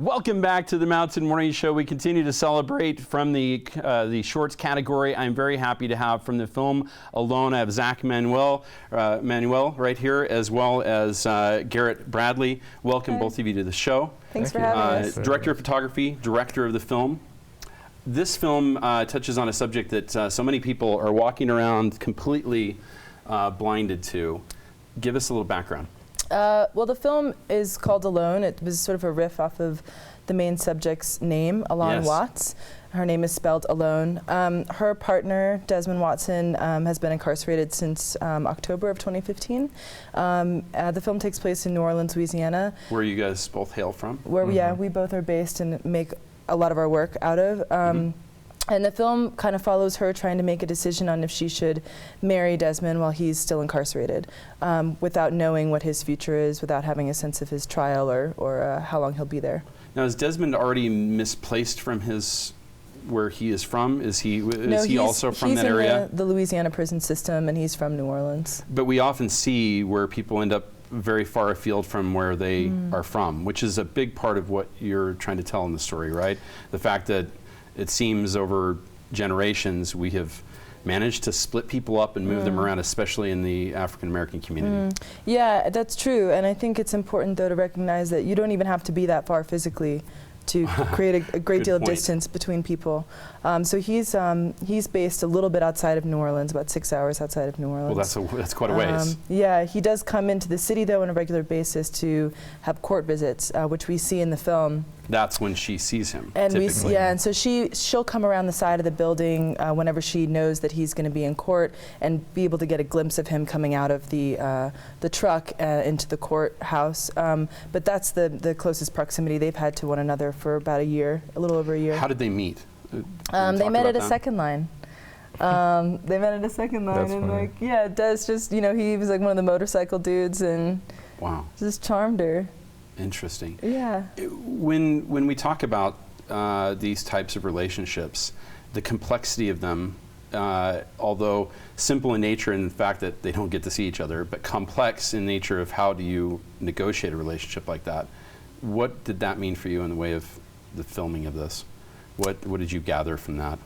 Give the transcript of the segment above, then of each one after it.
Welcome back to the Mountain Morning Show. We continue to celebrate from the shorts category. I'm very happy to have from the film Alone. I have Zac Manuel right here, as well as Garrett Bradley. Welcome both of you to the show. Thanks for having us. Director of photography, director of the film. This film touches on a subject that so many people are walking around completely blinded to. Give us a little background. Well, the film is called Alone. It was sort of a riff off of the main subject's name, Alon Watts. Her name is spelled Alone. Her partner, Desmond Watson, has been incarcerated since October of 2015. The film takes place in New Orleans, Louisiana. Where you guys both hail from? Where we both are based and make a lot of our work out of. And the film kind of follows her trying to make a decision on if she should marry Desmond while he's still incarcerated, without knowing what his future is, without having a sense of his trial or how long he'll be there. Now, is Desmond already misplaced from where he is from? Is he also from that area? He's in the Louisiana prison system, and he's from New Orleans. But we often see where people end up very far afield from where they are from, which is a big part of what you're trying to tell in the story, right? The fact that it seems over generations we have managed to split people up and move them around, especially in the African American community. Yeah, that's true. And I think it's important, though, to recognize that you don't even have to be that far physically to create a great deal of distance between people. So he's based a little bit outside of New Orleans, about 6 hours outside of New Orleans. Well, that's quite a ways. Yeah, he does come into the city, though, on a regular basis to have court visits, which we see in the film. That's when she sees him, and typically. And so she'll come around the side of the building whenever she knows that he's going to be in court, and be able to get a glimpse of him coming out of the truck into the courthouse. But that's the closest proximity they've had to one another for about a little over a year. How did they meet? They met at a second line. They met at a second line, That's and funny. Des just, he was like one of the motorcycle dudes, and just charmed her. Interesting. Yeah. When we talk about these types of relationships, the complexity of them, although simple in nature in the fact that they don't get to see each other, but complex in nature of how do you negotiate a relationship like that. What did that mean for you in the way of the filming of this? What did you gather from that?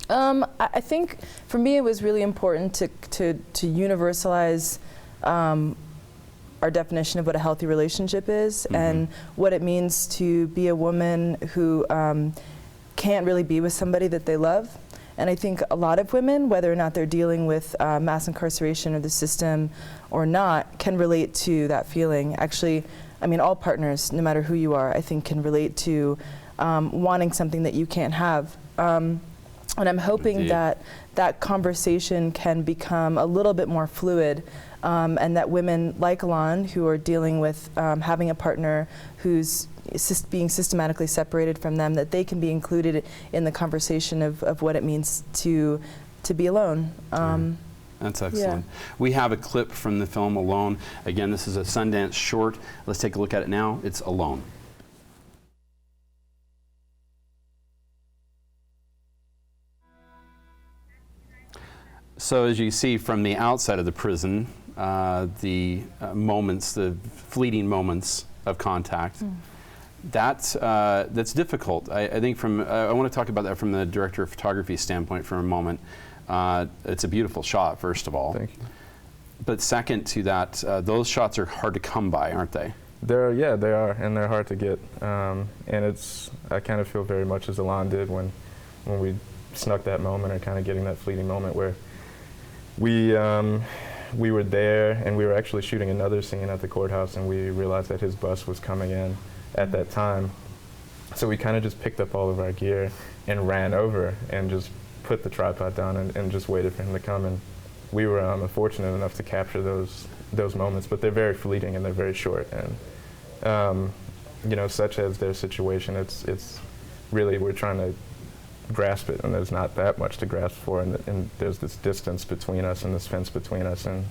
I think for me it was really important to universalize our definition of what a healthy relationship is and what it means to be a woman who can't really be with somebody that they love. And I think a lot of women, whether or not they're dealing with mass incarceration or the system or not, can relate to that feeling. Actually, I mean, all partners, no matter who you are, I think can relate to wanting something that you can't have. And I'm hoping that that conversation can become a little bit more fluid, and that women like Alon, who are dealing with having a partner who's being systematically separated from them, that they can be included in the conversation of what it means to be alone. That's excellent. Yeah. We have a clip from the film Alone. Again, this is a Sundance short. Let's take a look at it now. It's Alone. So as you see from the outside of the prison, the fleeting moments of contact, that's difficult. I think I want to talk about that from the director of photography standpoint for a moment. It's a beautiful shot, first of all. Thank you. But second to that, those shots are hard to come by, aren't they? They are, and they're hard to get. And I kind of feel very much as Alon did when we snuck that moment, or kind of getting that fleeting moment where we were there, and we were actually shooting another scene at the courthouse, and we realized that his bus was coming in at that time. So we kind of just picked up all of our gear and ran over and just put the tripod down and just waited for him to come. And we were fortunate enough to capture those moments, but they're very fleeting and they're very short. And such as their situation, it's really, we're trying to grasp it, and there's not that much to grasp for, and there's this distance between us and this fence between us, and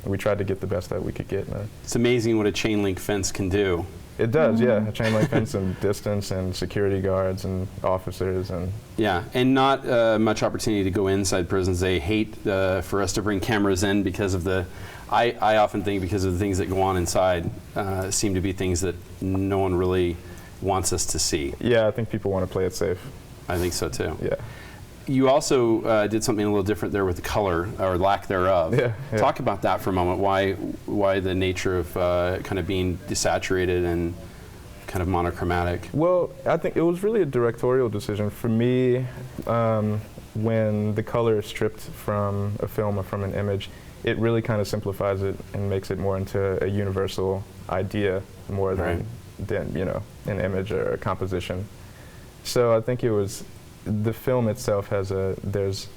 we tried to get the best that we could get. It's amazing what a chain link fence can do. It does, yeah. A chain link fence and distance and security guards and officers and not much opportunity to go inside prisons. They hate for us to bring cameras in because of I often think because of the things that go on inside seem to be things that no one really wants us to see. Yeah, I think people want to play it safe. I think so too. Yeah. You also did something a little different there with the color, or lack thereof. Yeah, yeah. Talk about that for a moment. Why the nature of kind of being desaturated and kind of monochromatic? Well, I think it was really a directorial decision for me. When the color is stripped from a film or from an image, it really kind of simplifies it and makes it more into a universal idea more than an image or a composition. So I think it was, the film itself there's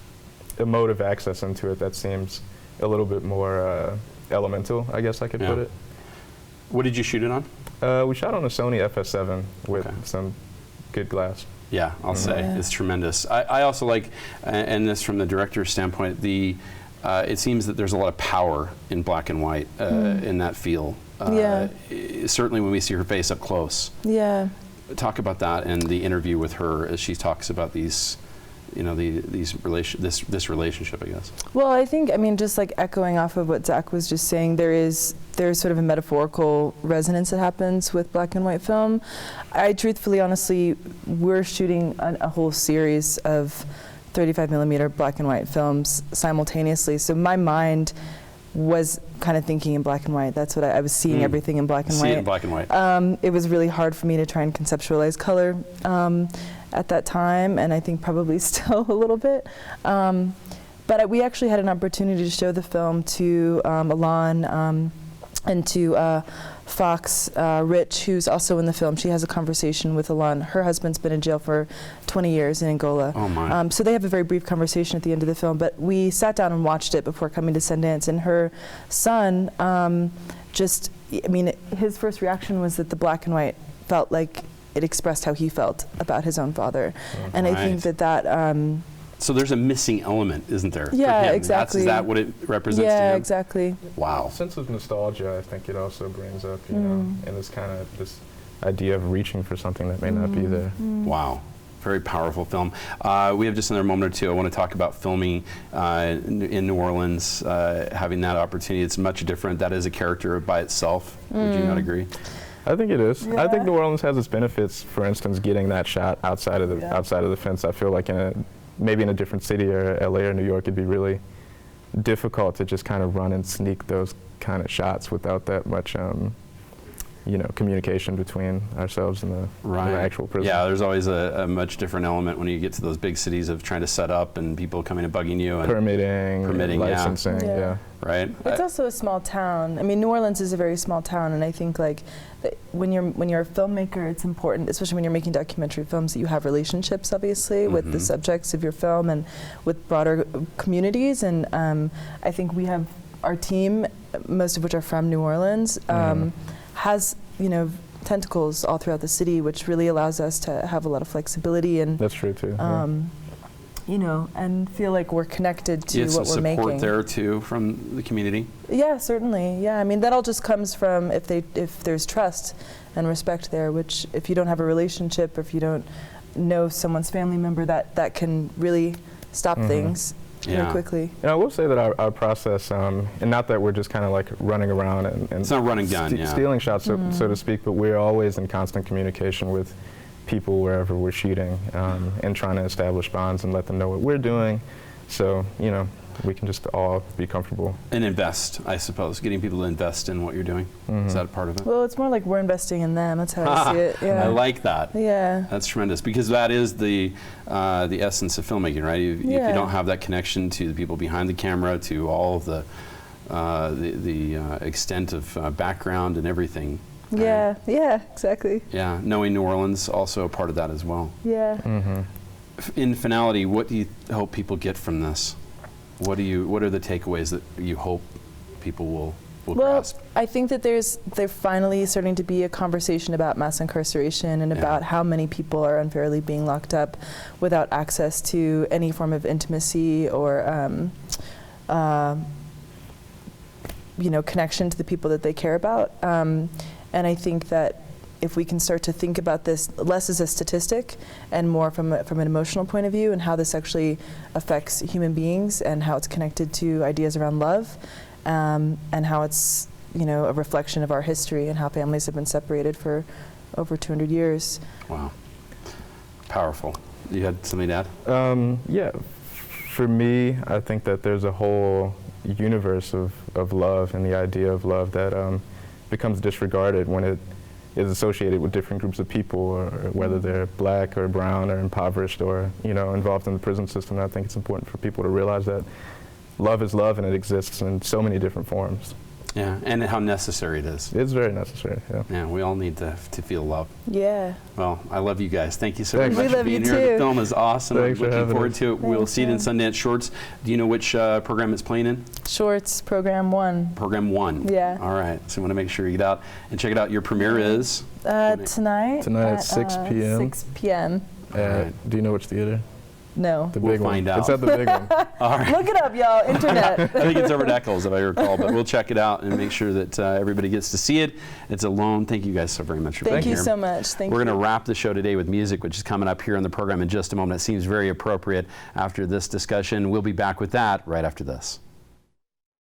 a mode of access into it that seems a little bit more elemental, I guess I could put it. What did you shoot it on? We shot on a Sony FS7 with some good glass. Yeah, I'll say it's tremendous. I also like, and this from the director's standpoint, it seems that there's a lot of power in black and white in that feel. Certainly when we see her face up close. Yeah. Talk about that and the interview with her as she talks about these, this relationship, I guess. Well, I think, just like echoing off of what Zac was just saying, there's sort of a metaphorical resonance that happens with black and white film. I truthfully, honestly, we're shooting a whole series of 35 millimeter black and white films simultaneously. So my mind was kind of thinking in black and white. That's what I was seeing, everything in black and white. See it in black and white. It was really hard for me to try and conceptualize color at that time, and I think probably still a little bit. But we actually had an opportunity to show the film to Alon and to Fox Rich, who's also in the film. She has a conversation with Alon. Her husband's been in jail for 20 years in Angola. Oh my. So they have a very brief conversation at the end of the film, but we sat down and watched it before coming to Sundance, and her son his first reaction was that the black and white felt like it expressed how he felt about his own father. And I think that so there's a missing element, isn't there? Yeah, for him? exactly. Is that what it represents to him? Yeah, exactly. Wow. A sense of nostalgia, I think it also brings up, and it's kind of this idea of reaching for something that may not be there. Wow. Very powerful film. We have just another moment or two. I want to talk about filming in New Orleans, having that opportunity. It's much different. That is a character by itself. Would you not agree? I think it is. Yeah. I think New Orleans has its benefits. For instance, getting that shot outside of the fence. I feel like maybe in a different city or LA or New York, it'd be really difficult to just kind of run and sneak those kind of shots without that much, communication between ourselves and the actual prison. Yeah, there's always a much different element when you get to those big cities of trying to set up and people coming and bugging you. And permitting, licensing, Right. It's also a small town. New Orleans is a very small town, and I think when you're a filmmaker, it's important, especially when you're making documentary films, that you have relationships, obviously, with the subjects of your film and with broader communities. And I think we have our team, most of which are from New Orleans, has tentacles all throughout the city, which really allows us to have a lot of flexibility and that's true too. And feel like we're connected to what we're making. Support there too from the community. Yeah, certainly. Yeah, that all just comes from if there's trust and respect there. Which if you don't have a relationship, or if you don't know someone's family member, that can really stop things very quickly. I will say that our process, and not that we're just kind of like running around and it's not running gun, stealing shots, so to speak, but we're always in constant communication with people wherever we're shooting, and trying to establish bonds and let them know what we're doing, so we can just all be comfortable. And invest, I suppose, getting people to invest in what you're doing. Is that a part of it? Well, it's more like we're investing in them. That's how I see it. Yeah. I like that. Yeah. That's tremendous, because that is the essence of filmmaking, right? If you don't have that connection to the people behind the camera, to all of the extent of background and everything. Yeah, exactly. Yeah, knowing New Orleans, also a part of that as well. Yeah. In finality, what do you hope people get from this? What are the takeaways that you hope people will grasp? I think that there's finally starting to be a conversation about mass incarceration and about how many people are unfairly being locked up without access to any form of intimacy or connection to the people that they care about. And I think that if we can start to think about this less as a statistic and more from an emotional point of view, and how this actually affects human beings and how it's connected to ideas around love, and how it's a reflection of our history and how families have been separated for over 200 years. Wow. Powerful. You had something to add? Yeah. For me, I think that there's a whole universe of love and the idea of love that becomes disregarded when it is associated with different groups of people, or whether they're black or brown or impoverished or, you know, involved in the prison system. And I think it's important for people to realize that love is love and it exists in so many different forms. Yeah, and how necessary it is. It's very necessary, yeah. Yeah, we all need to feel love. Yeah. Well, I love you guys. Thank you so Thanks. very We much for love being you here. too. The film is awesome. Thanks I'm for looking having forward us. to it. We'll Thanks, see it in yeah. Sundance Shorts. Do you know which program it's playing in? Shorts, program 1. Program 1. Yeah. All right. So we want to make sure you get out and check it out. Your premiere is? Tonight. Tonight at 6 p.m. 6 p.m. Right. Do you know which theater? No. The We'll big find one. out. It's at the big one. All right. Look it up, y'all. Internet. I think it's over at Eccles, if I recall, but we'll check it out and make sure that everybody gets to see it. It's Alone. Thank you guys so very much for being Thank here. you so much. Thank We're you. going to wrap the show today with music, which is coming up here on the program in just a moment. It seems very appropriate after this discussion. We'll be back with that right after this.